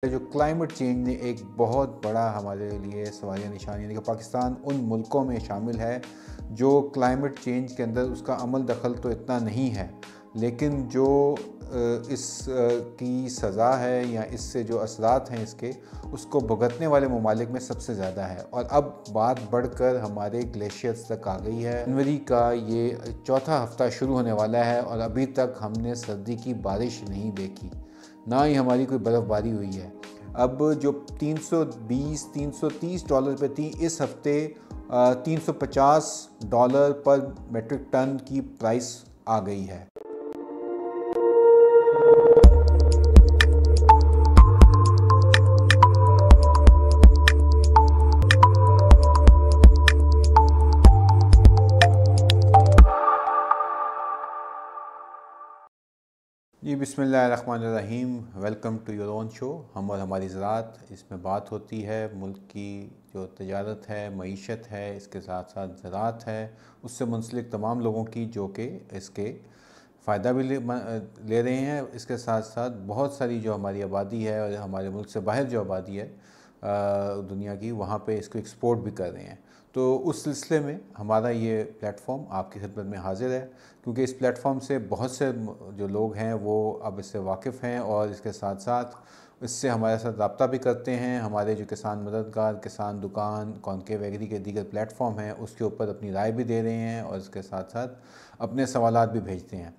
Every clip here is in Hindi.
जो क्लाइमेट चेंज ने एक बहुत बड़ा हमारे लिए सवालिया निशान, यानी कि पाकिस्तान उन मुल्कों में शामिल है जो क्लाइमेट चेंज के अंदर उसका अमल दखल तो इतना नहीं है, लेकिन जो इस की सज़ा है या इससे जो असरात हैं इसके, उसको भुगतने वाले ममालिक में सबसे ज़्यादा है। और अब बात बढ़कर हमारे ग्लेशियर्स तक आ गई है। जनवरी का ये चौथा हफ्ता शुरू होने वाला है और अभी तक हमने सर्दी की बारिश नहीं देखी, ना ही हमारी कोई बर्फ़बारी हुई है। अब जो 320-330 डॉलर पे थी, इस हफ्ते $350 पर मेट्रिक टन की प्राइस आ गई है। जी बिस्मिल्लाहिर्रहमानिर्रहीम, welcome to your own show हम और हमारी ज़रात। इसमें बात होती है मुल्क की जो तजारत है, मईशत है, इसके साथ साथ ज़रात है, उससे मुंसलिक तमाम लोगों की जो कि इसके फ़ायदा भी ले रहे हैं। इसके साथ साथ बहुत सारी जो हमारी आबादी है और हमारे मुल्क से बाहर जो आबादी है दुनिया की, वहाँ पे इसको एक्सपोर्ट भी कर रहे हैं। तो उस सिलसिले में हमारा ये प्लेटफॉर्म आपकी खिदमत में हाज़िर है, क्योंकि इस प्लेटफॉर्म से बहुत से जो लोग हैं वो अब इससे वाकिफ़ हैं और इसके साथ साथ इससे हमारे साथ रब्ता भी करते हैं। हमारे जो किसान मददगार, किसान दुकान, कॉन्क्लेव वगैरह के दीगर प्लेटफॉर्म हैं, उसके ऊपर अपनी राय भी दे रहे हैं और इसके साथ साथ अपने सवालात भी भेजते हैं।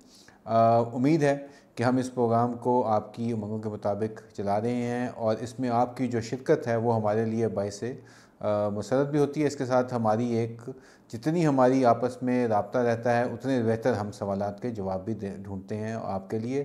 उम्मीद है कि हम इस प्रोग्राम को आपकी उम्मीदों के मुताबिक चला रहे हैं और इसमें आपकी जो शिरकत है वो हमारे लिए बाइस मसरत भी होती है। इसके साथ हमारी जितनी हमारी आपस में रब्ता रहता है, उतने बेहतर हम सवालात के जवाब भी ढूंढते हैं आपके लिए।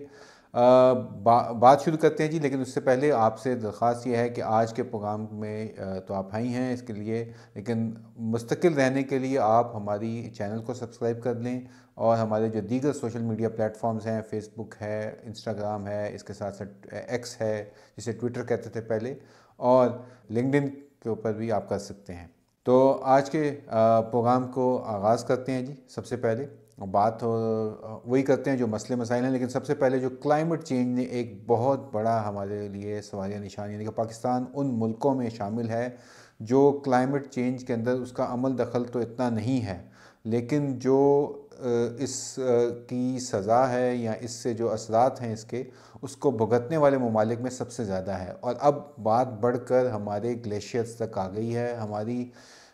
बात शुरू करते हैं जी, लेकिन उससे पहले आपसे दरख्वास्त ये है कि आज के प्रोग्राम में तो आप आई हैं इसके लिए, लेकिन मुस्तकिल रहने के लिए आप हमारी चैनल को सब्सक्राइब कर लें और हमारे जो दीगर सोशल मीडिया प्लेटफॉर्म्स हैं, फेसबुक है, इंस्टाग्राम है, इसके साथ साथ एक्स है जिसे ट्विटर कहते थे पहले, और लिंक्डइन के ऊपर भी आप कर सकते हैं। तो आज के प्रोग्राम को आगाज़ करते हैं जी। सबसे पहले बात वही करते हैं जो मसले मसाइल हैं, लेकिन सबसे पहले जो क्लाइमेट चेंज ने एक बहुत बड़ा हमारे लिए सवालिया निशान, यानी कि पाकिस्तान उन मुल्कों में शामिल है जो क्लाइमेट चेंज के अंदर उसका अमल दखल तो इतना नहीं है, लेकिन जो इस की सज़ा है या इससे जो असरात हैं इसके, उसको भुगतने वाले ममालिक में सबसे ज़्यादा है। और अब बात बढ़कर हमारे ग्लेशियर्स तक आ गई है। हमारी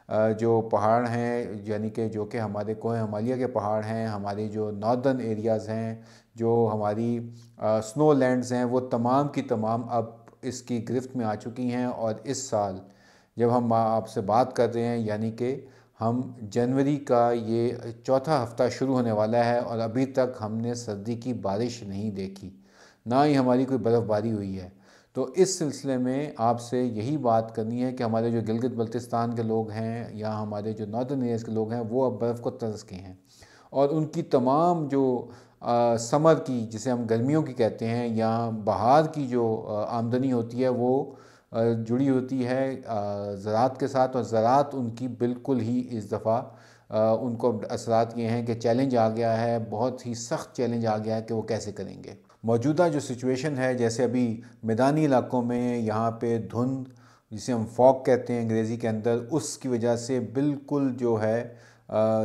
जो पहाड़ हैं, यानी कि जो कि हमारे कोह हिमालय के पहाड़ हैं, हमारी जो नॉर्दर्न एरियाज़ हैं, जो हमारी स्नो लैंड्स हैं, वो तमाम की तमाम अब इसकी गिरफ्त में आ चुकी हैं। और इस साल जब हम आपसे बात कर रहे हैं, यानी कि हम जनवरी का ये चौथा हफ्ता शुरू होने वाला है और अभी तक हमने सर्दी की बारिश नहीं देखी, ना ही हमारी कोई बर्फ़बारी हुई है। तो इस सिलसिले में आपसे यही बात करनी है कि हमारे जो गिलगित बल्तिस्तान के लोग हैं या हमारे जो नॉर्दर्न एरियाज़ के लोग हैं, वो अब बर्फ़ को तरस के हैं और उनकी तमाम जो समर की, जिसे हम गर्मियों की कहते हैं, या बहार की जो आमदनी होती है, वो जुड़ी होती है ज़रात के साथ। और ज़रात उनकी बिल्कुल ही इस दफ़ा उनको असरात ये हैं कि चैलेंज आ गया है, बहुत ही सख्त चैलेंज आ गया है कि वो कैसे करेंगे। मौजूदा जो सिचुएशन है, जैसे अभी मैदानी इलाकों में यहाँ पे धुंध, जिसे हम फॉग कहते हैं अंग्रेज़ी के अंदर, उसकी वजह से बिल्कुल जो है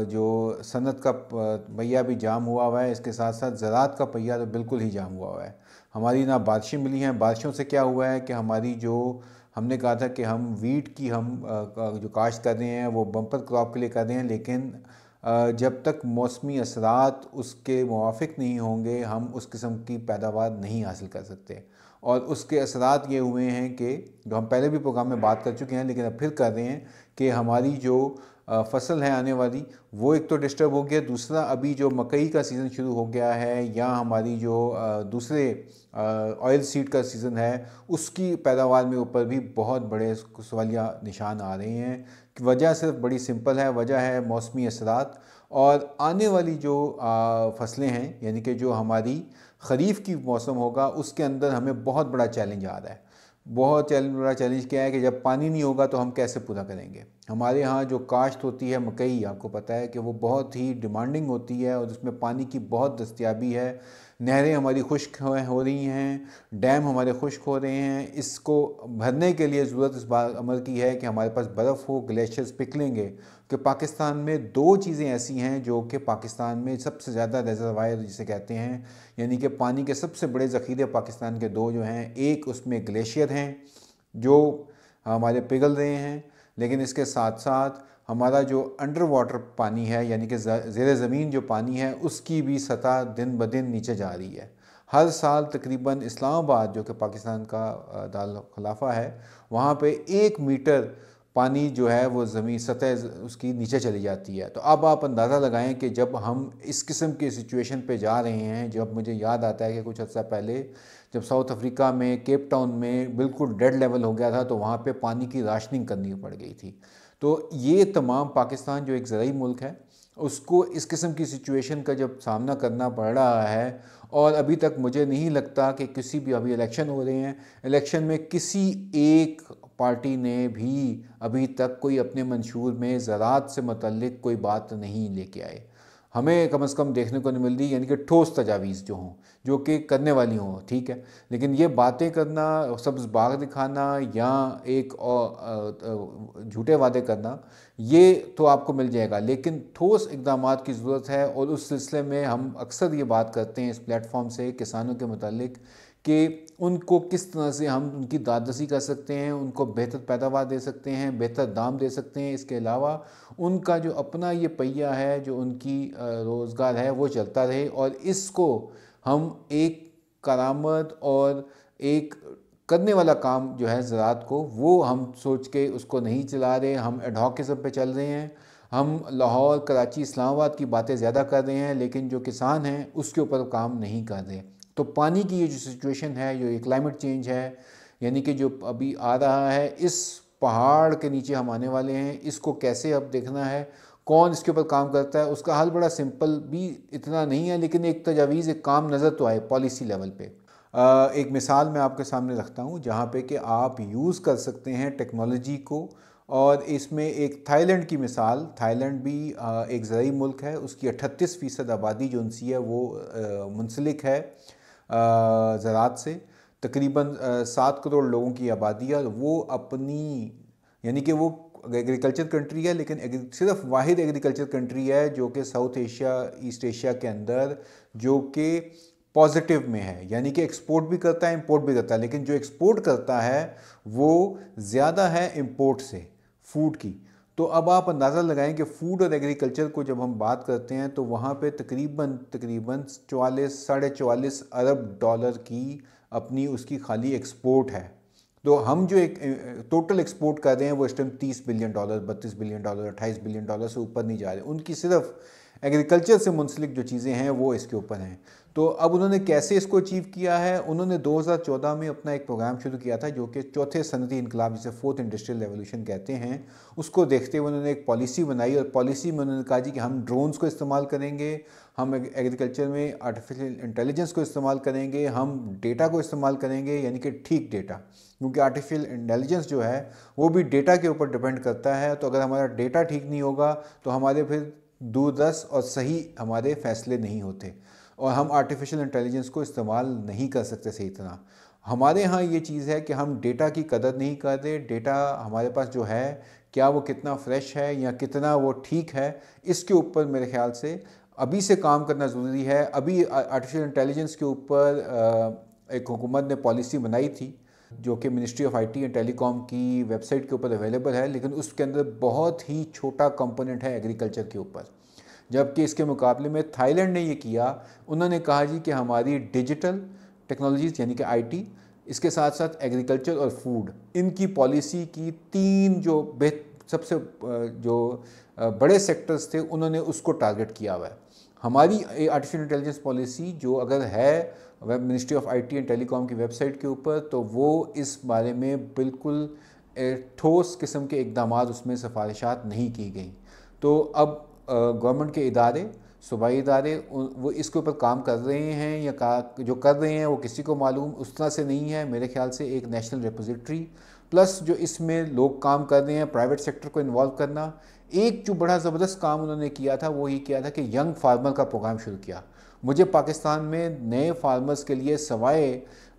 जो सनत का पहिया भी जाम हुआ है, इसके साथ साथ ज़रात का पहिया तो बिल्कुल ही जाम हुआ है। हमारी ना बारिशें मिली हैं। बारिशों से क्या हुआ है कि हमारी जो हमने कहा था कि हम वीट की जो काश्त कर रहे हैं वो बम्पर क्रॉप के लिए कर रहे हैं, लेकिन जब तक मौसमी असरात उसके मुवाफिक नहीं होंगे, हम उस किस्म की पैदावार नहीं हासिल कर सकते। और उसके असरात ये हुए हैं कि जो हम पहले भी प्रोग्राम में बात कर चुके हैं, लेकिन अब फिर कर रहे हैं कि हमारी जो फसल है आने वाली, वो एक तो डिस्टर्ब हो गया, दूसरा अभी जो मकई का सीज़न शुरू हो गया है, या हमारी जो दूसरे ऑयल सीड का सीज़न है, उसकी पैदावार में ऊपर भी बहुत बड़े सवालिया निशान आ रहे हैं। कि वजह सिर्फ बड़ी सिंपल है, वजह है मौसमी असरात। और आने वाली जो फसलें हैं, यानी कि जो हमारी ख़रीफ़ की मौसम होगा, उसके अंदर हमें बहुत बड़ा चैलेंज आ रहा है। बहुत बड़ा चैलेंज क्या है कि जब पानी नहीं होगा तो हम कैसे पूरा करेंगे। हमारे यहाँ जो काश्त होती है मकई, आपको पता है कि वो बहुत ही डिमांडिंग होती है और उसमें पानी की बहुत दस्तयाबी है। नहरें हमारी खुश्क हो रही हैं, डैम हमारे खुश्क हो रहे हैं। इसको भरने के लिए ज़रूरत इस बात अमर की है कि हमारे पास बर्फ़ हो, ग्लेशियर्स पिघलेंगे। कि पाकिस्तान में दो चीज़ें ऐसी हैं जो कि पाकिस्तान में सबसे ज़्यादा रिजर्वायर जिसे कहते हैं, यानी कि पानी के सबसे बड़े ज़ख़ीरे पाकिस्तान के दो जो हैं, एक उसमें ग्लेशियर हैं जो हमारे पिघल रहे हैं, लेकिन इसके साथ साथ हमारा जो अंडर वाटर पानी है यानी कि ज़ेर ज़मीन जो पानी है उसकी भी सतह दिन ब दिन नीचे जा रही है। हर साल तकरीबन इस्लामाबाद जो कि पाकिस्तान का दारुल खिलाफा है, वहाँ पे 1 मीटर पानी जो है वो ज़मीन सतह उसकी नीचे चली जाती है। तो अब आप अंदाज़ा लगाएं कि जब हम इस किस्म की सिचुएशन पे जा रहे हैं, जब मुझे याद आता है कि कुछ अर्सा पहले जब साउथ अफ्रीका में केप टाउन में बिल्कुल डेड लेवल हो गया था तो वहाँ पे पानी की राशनिंग करनी पड़ गई थी। तो ये तमाम पाकिस्तान जो एक ज़राई मुल्क है उसको इस किस्म की सिचुएशन का जब सामना करना पड़ रहा है, और अभी तक मुझे नहीं लगता कि किसी भी, अभी इलेक्शन हो रहे हैं, इलेक्शन में किसी एक पार्टी ने भी अभी तक कोई अपने मंशूर में ज़राअत से मुतल्लिक कोई बात नहीं लेके आए। हमें कम से कम देखने को नहीं मिल रही, यानी कि ठोस तजावीज़ जो हों, जो कि करने वाली हों, ठीक है। लेकिन ये बातें करना, सब्ज़ बाग दिखाना या एक झूठे वादे करना, ये तो आपको मिल जाएगा, लेकिन ठोस इक़दामात की ज़रूरत है। और उस सिलसिले में हम अक्सर ये बात करते हैं इस प्लेटफॉर्म से किसानों के मुतालिक कि उनको किस तरह से हम उनकी दादरसी कर सकते हैं, उनको बेहतर पैदावार दे सकते हैं, बेहतर दाम दे सकते हैं। इसके अलावा उनका जो अपना ये पहिया है, जो उनकी रोज़गार है, वो चलता रहे। और इसको हम एक करामत और एक करने वाला काम जो है ज़राअत को, वो हम सोच के उसको नहीं चला रहे, हम एडहॉकिज़म पे चल रहे हैं। हम लाहौर, कराची, इस्लामाबाद की बातें ज़्यादा कर रहे हैं, लेकिन जो किसान हैं उसके ऊपर काम नहीं कर रहे। तो पानी की ये जो सिचुएशन है, जो ये क्लाइमेट चेंज है, यानी कि जो अभी आ रहा है, इस पहाड़ के नीचे हम आने वाले हैं, इसको कैसे अब देखना है, कौन इसके ऊपर काम करता है, उसका हल बड़ा सिंपल भी इतना नहीं है, लेकिन एक तजावीज़, एक काम नज़र तो आए पॉलिसी लेवल पे। एक मिसाल मैं आपके सामने रखता हूँ जहाँ पे कि आप यूज़ कर सकते हैं टेक्नोलॉजी को। और इसमें एक थाईलैंड की मिसाल, थाईलैंड भी एक ज़राई मुल्क है, उसकी 38% आबादी जो उनसी है वो मुंसलिक है ज़राअत से। तकरीबन 7 करोड़ लोगों की आबादी है, और वो अपनी, यानी कि वो एग्रीकल्चर कंट्री है, लेकिन सिर्फ वाहिद एग्रीकल्चर कंट्री है जो कि साउथ एशिया, ईस्ट एशिया के अंदर जो कि पॉजिटिव में है, यानी कि एक्सपोर्ट भी करता है, इंपोर्ट भी करता है, लेकिन जो एक्सपोर्ट करता है वो ज़्यादा है इंपोर्ट से, फूड की। तो अब आप अंदाज़ा लगाएं कि फ़ूड और एग्रीकल्चर को जब हम बात करते हैं तो वहाँ पे तकरीबन 44 साढ़े 44 अरब डॉलर की अपनी उसकी खाली एक्सपोर्ट है। तो हम जो एक टोटल एक्सपोर्ट कर रहे हैं वो इस time 30 billion dollar, 32 billion dollar, 28 billion dollar से ऊपर नहीं जा रहे। उनकी सिर्फ एग्रीकल्चर से मुंसलिक जो चीज़ें हैं वो इसके ऊपर हैं। तो अब उन्होंने कैसे इसको अचीव किया है, उन्होंने 2014 में अपना एक प्रोग्राम शुरू किया था जो कि चौथे सनती इनकलाब, जिसे फोर्थ इंडस्ट्रियल रेवोल्यूशन कहते हैं, उसको देखते हुए उन्होंने एक पॉलिसी बनाई। और पॉलिसी में उन्होंने कहा जी कि हम ड्रोन्स को इस्तेमाल करेंगे, हम एग्रीकल्चर में आर्टिफिशियल इंटेलिजेंस को इस्तेमाल करेंगे, हम डेटा को इस्तेमाल करेंगे, यानी कि ठीक डेटा, क्योंकि आर्टिफिशियल इंटेलिजेंस जो है वो भी डेटा के ऊपर डिपेंड करता है। तो अगर हमारा डेटा ठीक नहीं होगा तो हमारे फिर दूरदर्श और सही हमारे फैसले नहीं होते, और हम आर्टिफिशियल इंटेलिजेंस को इस्तेमाल नहीं कर सकते सही तरह। हमारे यहाँ ये चीज़ है कि हम डेटा की कदर नहीं करते। डेटा हमारे पास जो है, क्या वो कितना फ्रेश है या कितना वो ठीक है, इसके ऊपर मेरे ख्याल से अभी से काम करना ज़रूरी है। अभी आर्टिफिशियल इंटेलिजेंस के ऊपर एक हुकूमत ने पॉलिसी बनाई थी जो कि ministry of IT and telecom की वेबसाइट के ऊपर अवेलेबल है, लेकिन उसके अंदर बहुत ही छोटा कंपोनेंट है एग्रीकल्चर के ऊपर। जबकि इसके मुकाबले में थाईलैंड ने ये किया, उन्होंने कहा जी कि हमारी डिजिटल टेक्नोलॉजीज़ यानी कि आईटी, इसके साथ साथ एग्रीकल्चर और फूड, इनकी पॉलिसी की 3 जो सबसे जो बड़े सेक्टर्स थे उन्होंने उसको टारगेट किया हुआ है। हमारी आर्टिफिशियल इंटेलिजेंस पॉलिसी जो अगर है web ministry of IT and telecom की वेबसाइट के ऊपर, तो वो इस बारे में बिल्कुल ठोस किस्म के इकदाम उसमें सिफारिशात नहीं की गई। तो अब गवर्नमेंट के इदारे सूबाई इदारे वो इसके ऊपर काम कर रहे हैं या जो कर रहे हैं वो किसी को मालूम उस तरह से नहीं है। मेरे ख्याल से एक नेशनल रिपोजिटरी प्लस जो इसमें लोग काम कर रहे हैं, प्राइवेट सेक्टर को इन्वॉल्व करना। एक जो बड़ा ज़बरदस्त काम उन्होंने किया था वो ये किया था कि यंग फार्मर का प्रोग्राम शुरू किया। मुझे पाकिस्तान में नए फार्मर्स के लिए सवाए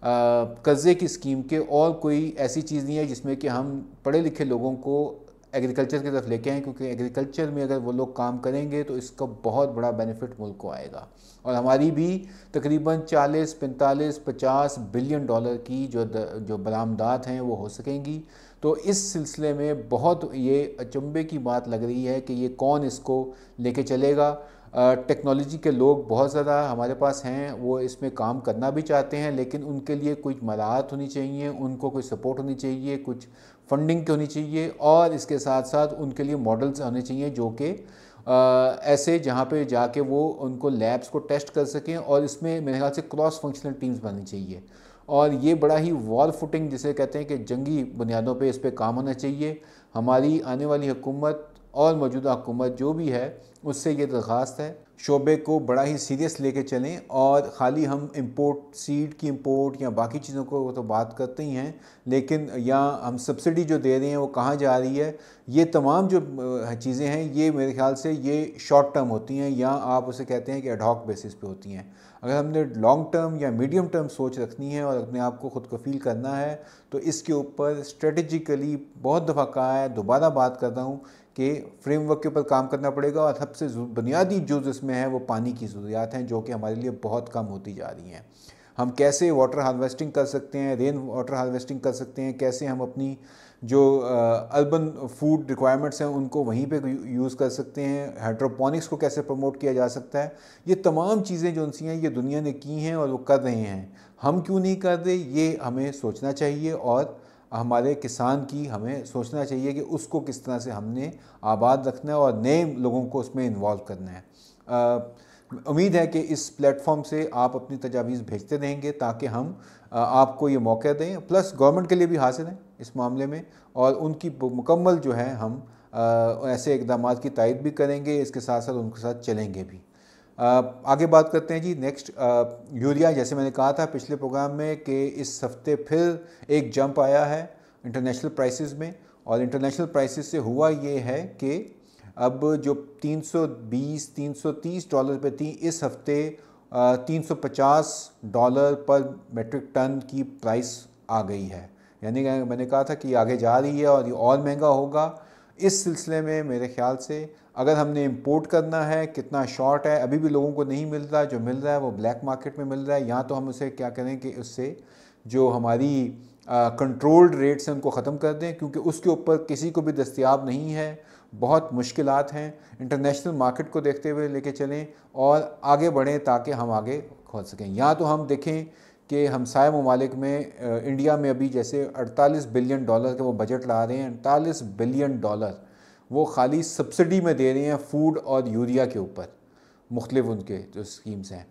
कर्ज़े की स्कीम के और कोई ऐसी चीज़ नहीं है जिसमें कि हम पढ़े लिखे लोगों को एग्रीकल्चर की तरफ लेके आएँ, क्योंकि एग्रीकल्चर में अगर वो लोग काम करेंगे तो इसका बहुत बड़ा बेनिफिट मुल्क को आएगा और हमारी भी तकरीबन 40, 45, 50 बिलियन डॉलर की जो बरामदात हैं वो हो सकेंगी। तो इस सिलसिले में बहुत ये अचंभे की बात लग रही है कि ये कौन इसको लेके चलेगा। टेक्नोलॉजी के लोग बहुत ज़्यादा हमारे पास हैं, वो इसमें काम करना भी चाहते हैं, लेकिन उनके लिए कुछ मराहत होनी चाहिए, उनको कोई सपोर्ट होनी चाहिए, कुछ फंडिंग की होनी चाहिए और इसके साथ साथ उनके लिए मॉडल्स होने चाहिए जो कि ऐसे जहाँ पे जाके वो उनको लैब्स को टेस्ट कर सकें और इसमें मेरे ख्याल से क्रॉस फंक्शनल टीम्स बननी चाहिए और ये बड़ा ही वॉल फुटिंग जिसे कहते हैं कि जंगी बुनियादों पे इस पर काम होना चाहिए। हमारी आने वाली हुकूमत और मौजूदा हुकूमत जो भी है उससे ये दरख्वास्त है शोबे को बड़ा ही सीरियस लेके चलें और ख़ाली हम इंपोर्ट सीड की इंपोर्ट या बाकी चीज़ों को तो बात करते ही हैं, लेकिन या हम सब्सिडी जो दे रहे हैं वो कहाँ जा रही है, ये तमाम जो चीज़ें हैं ये मेरे ख्याल से ये शॉर्ट टर्म होती हैं या आप उसे कहते हैं कि एडहॉक बेसिस पे होती हैं। अगर हमने लॉन्ग टर्म या मीडियम टर्म सोच रखनी है और अपने आप को खुद कफील करना है तो इसके ऊपर स्ट्रेटजिकली बहुत दफ़ा कहा है, दोबारा बात कर रहा हूँ कि फ्रेमवर्क के ऊपर काम करना पड़ेगा और सबसे बुनियादी जो इसमें है वो पानी की ज़रूरियात हैं जो कि हमारे लिए बहुत कम होती जा रही हैं। हम कैसे वाटर हार्वेस्टिंग कर सकते हैं, रेन वाटर हार्वेस्टिंग कर सकते हैं, कैसे हम अपनी जो अर्बन फूड रिक्वायरमेंट्स हैं उनको वहीं पे यूज़ कर सकते हैं, हाइड्रोपोनिक्स को कैसे प्रमोट किया जा सकता है, ये तमाम चीज़ें जो उनसी हैं ये दुनिया ने की हैं और वो कर रहे हैं। हम क्यों नहीं कर रहे, ये हमें सोचना चाहिए और हमारे किसान की हमें सोचना चाहिए कि उसको किस तरह से हमने आबाद रखना है और नए लोगों को उसमें इन्वॉल्व करना है। उम्मीद है कि इस प्लेटफॉर्म से आप अपनी तजावीज़ भेजते रहेंगे ताकि हम आपको ये मौका दें, प्लस गवर्नमेंट के लिए भी हासिल है इस मामले में और उनकी मुकम्मल जो है हम ऐसे इकदाम की तायद भी करेंगे, इसके साथ साथ उनके साथ चलेंगे भी। आगे बात करते हैं जी नेक्स्ट यूरिया। जैसे मैंने कहा था पिछले प्रोग्राम में कि इस हफ्ते फिर एक जंप आया है इंटरनेशनल प्राइसेस में और इंटरनेशनल प्राइसेस से हुआ ये है कि अब जो 320-330 डॉलर पे थी इस हफ्ते $350 पर मेट्रिक टन की प्राइस आ गई है। यानी कि मैंने कहा था कि आगे जा रही है और ये और महंगा होगा। इस सिलसिले में मेरे ख्याल से अगर हमने इंपोर्ट करना है, कितना शॉर्ट है, अभी भी लोगों को नहीं मिल रहा, जो मिल रहा है वो ब्लैक मार्केट में मिल रहा है, या तो हम उसे क्या करें कि उससे जो हमारी कंट्रोल्ड रेट्स हैं उनको ख़त्म कर दें क्योंकि उसके ऊपर किसी को भी दस्तयाब नहीं है, बहुत मुश्किलात हैं। इंटरनेशनल मार्केट को देखते हुए लेके चलें और आगे बढ़ें ताकि हम आगे खोल सकें। या तो हम देखें कि हमसाया ममालिक में इंडिया में अभी जैसे $48 बिलियन के वो बजट ला रहे हैं, $48 बिलियन वो खाली सब्सिडी में दे रहे हैं फूड और यूरिया के ऊपर, मुख्तलिफ उनके जो स्कीम्स हैं।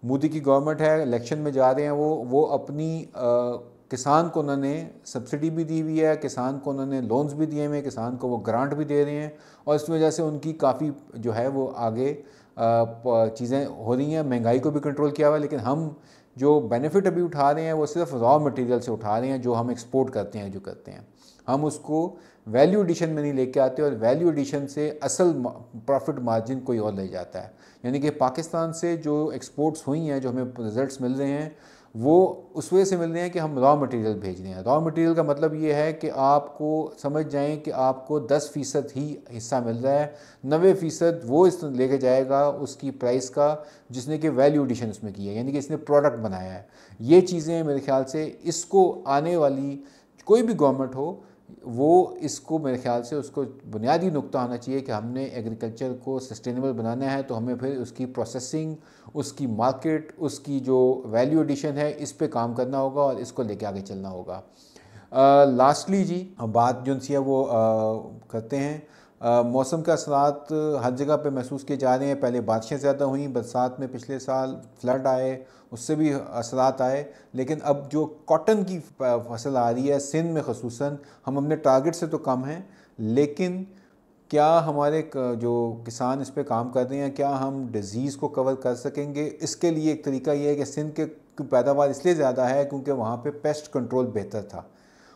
मोदी की गवर्नमेंट है, इलेक्शन में जा रहे हैं वो अपनी किसान को उन्होंने सब्सिडी भी दी हुई है, किसान को उन्होंने लोन्स भी दिए हुए हैं, किसान को वो ग्रांट भी दे रहे हैं और इस वजह से उनकी काफ़ी जो है वो आगे चीज़ें हो रही हैं, महंगाई को भी कंट्रोल किया हुआ है। लेकिन हम जो बेनिफिट अभी उठा रहे हैं वो सिर्फ रॉ मटेरियल से उठा रहे हैं, जो हम एक्सपोर्ट करते हैं, जो करते हैं हम उसको वैल्यू एडिशन में नहीं लेके आते और वैल्यू एडिशन से असल प्रॉफिट मार्जिन कोई और ले जाता है। यानी कि पाकिस्तान से जो एक्सपोर्ट्स हुई हैं, जो हमें रिजल्ट्स मिल रहे हैं, वो उस वजह से मिल रहे हैं कि हम रॉ मटेरियल भेज रहे हैं। रॉ मटेरियल का मतलब ये है कि आपको समझ जाएं कि आपको 10% ही हिस्सा मिल रहा है, 90% वो इस लेके जाएगा उसकी प्राइस का जिसने कि वैल्यू एडिशन उसमें की है, यानी कि इसने प्रोडक्ट बनाया है। ये चीज़ें मेरे ख्याल से इसको आने वाली कोई भी गवर्नमेंट हो वो इसको मेरे ख्याल से उसको बुनियादी नुक्ता होना चाहिए कि हमने एग्रीकल्चर को सस्टेनेबल बनाना है तो हमें फिर उसकी प्रोसेसिंग, उसकी मार्केट, उसकी जो वैल्यू एडिशन है इस पे काम करना होगा और इसको लेके आगे चलना होगा। लास्टली जी बात जो सी है वो करते हैं मौसम के असरात हर जगह पे महसूस किए जा रहे हैं। पहले बारिशें ज़्यादा हुई, बरसात में पिछले साल फ्लड आए, उससे भी असरात आए, लेकिन अब जो कॉटन की फसल आ रही है सिंध में ख़ुसूसन, हम अपने टारगेट से तो कम हैं लेकिन क्या हमारे जो किसान इस पे काम कर रहे हैं, क्या हम डिज़ीज़ को कवर कर सकेंगे? इसके लिए एक तरीका ये है कि सिंध के की पैदावार इसलिए ज़्यादा है क्योंकि वहाँ पे पेस्ट कंट्रोल बेहतर था।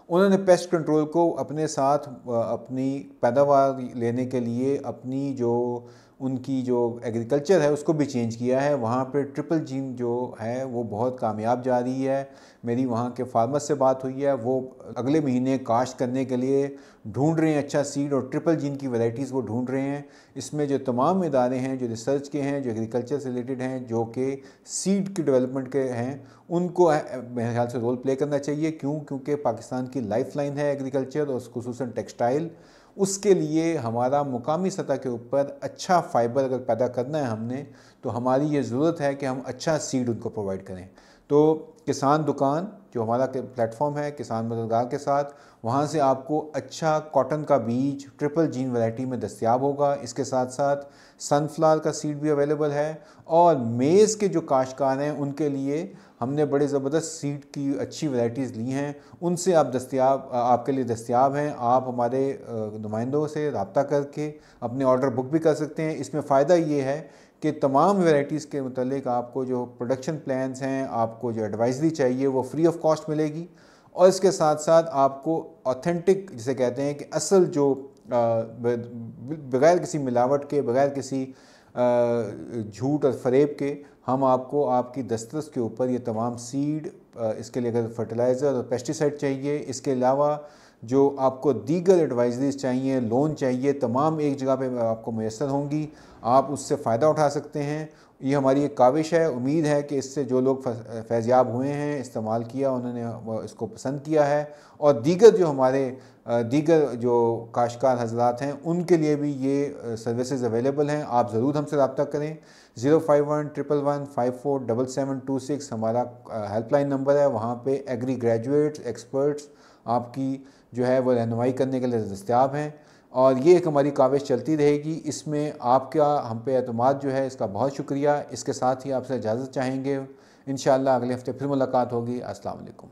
उन्होंने पेस्ट कंट्रोल को अपने साथ अपनी पैदावार लेने के लिए अपनी जो उनकी जो एग्रीकल्चर है उसको भी चेंज किया है। वहाँ पे ट्रिपल जीन जो है वो बहुत कामयाब जा रही है। मेरी वहाँ के फार्मर से बात हुई है, वो अगले महीने काश्त करने के लिए ढूंढ रहे हैं अच्छा सीड, और ट्रिपल जीन की वैरायटीज़ वो ढूंढ रहे हैं। इसमें जो तमाम इदारे हैं जो रिसर्च के हैं, जो एग्रीकल्चर से रिलेटेड हैं, जो कि सीड की डेवलपमेंट के हैं, उनको मेरे ख्याल से रोल प्ले करना चाहिए। क्योंकि पाकिस्तान की लाइफ लाइन है एग्रीकल्चर और खुसूसन टेक्सटाइल। उसके लिए हमारा मुकामी सतह के ऊपर अच्छा फ़ाइबर अगर पैदा करना है हमने, तो हमारी ये ज़रूरत है कि हम अच्छा सीड उनको प्रोवाइड करें। तो किसान दुकान जो हमारा प्लेटफॉर्म है किसान मददगार के साथ, वहाँ से आपको अच्छा कॉटन का बीज ट्रिपल जीन वैरायटी में दस्तयाब होगा। इसके साथ साथ सनफ्लावर का सीड भी अवेलेबल है, और मेज़ के जो काश्तकार हैं उनके लिए हमने बड़े ज़बरदस्त सीड की अच्छी वैरायटीज़ ली हैं। उनसे आपके लिए दस्तयाब हैं। आप हमारे नुमाइंदों से रब्ता करके अपने ऑर्डर बुक भी कर सकते हैं। इसमें फ़ायदा ये है कि तमाम वैरायटीज़ के मतलब आपको जो प्रोडक्शन प्लान्स हैं, आपको जो एडवाइजरी चाहिए वो फ्री ऑफ कॉस्ट मिलेगी। और इसके साथ साथ आपको ऑथेंटिक, जिसे कहते हैं कि असल जो बग़ैर किसी मिलावट के, बग़ैर किसी झूठ और फ़रेब के, हम आपको आपकी दस्तरस के ऊपर ये तमाम सीड, इसके लिए अगर फर्टिलाइज़र और पेस्टिसाइड चाहिए, इसके अलावा जो आपको दीगर एडवाइजरीज चाहिए, लोन चाहिए, तमाम एक जगह पे आपको मैसर होंगी। आप उससे फ़ायदा उठा सकते हैं। ये हमारी एक काविश है। उम्मीद है कि इससे जो लोग फैज़याब हुए हैं, इस्तेमाल किया, उन्होंने इसको पसंद किया है, और दीगर जो हमारे दीगर जो काश्तकार हजरात हैं उनके लिए भी ये सर्विसेज अवेलेबल हैं। आप ज़रूर हमसे रब्ता करें। 051-111-547726 हमारा हेल्पलाइन नंबर है। वहाँ पे एग्री ग्रेजुएट्स, एक्सपर्ट्स आपकी जो है वो रहनुमाई करने के लिए दस्तयाब हैं। और ये एक हमारी काविश चलती रहेगी। इसमें आपका हम पे एतमाद जो है, इसका बहुत शुक्रिया। इसके साथ ही आपसे इजाज़त चाहेंगे। इंशाअल्लाह अगले हफ्ते फिर मुलाकात होगी। अस्सलाम वालेकुम।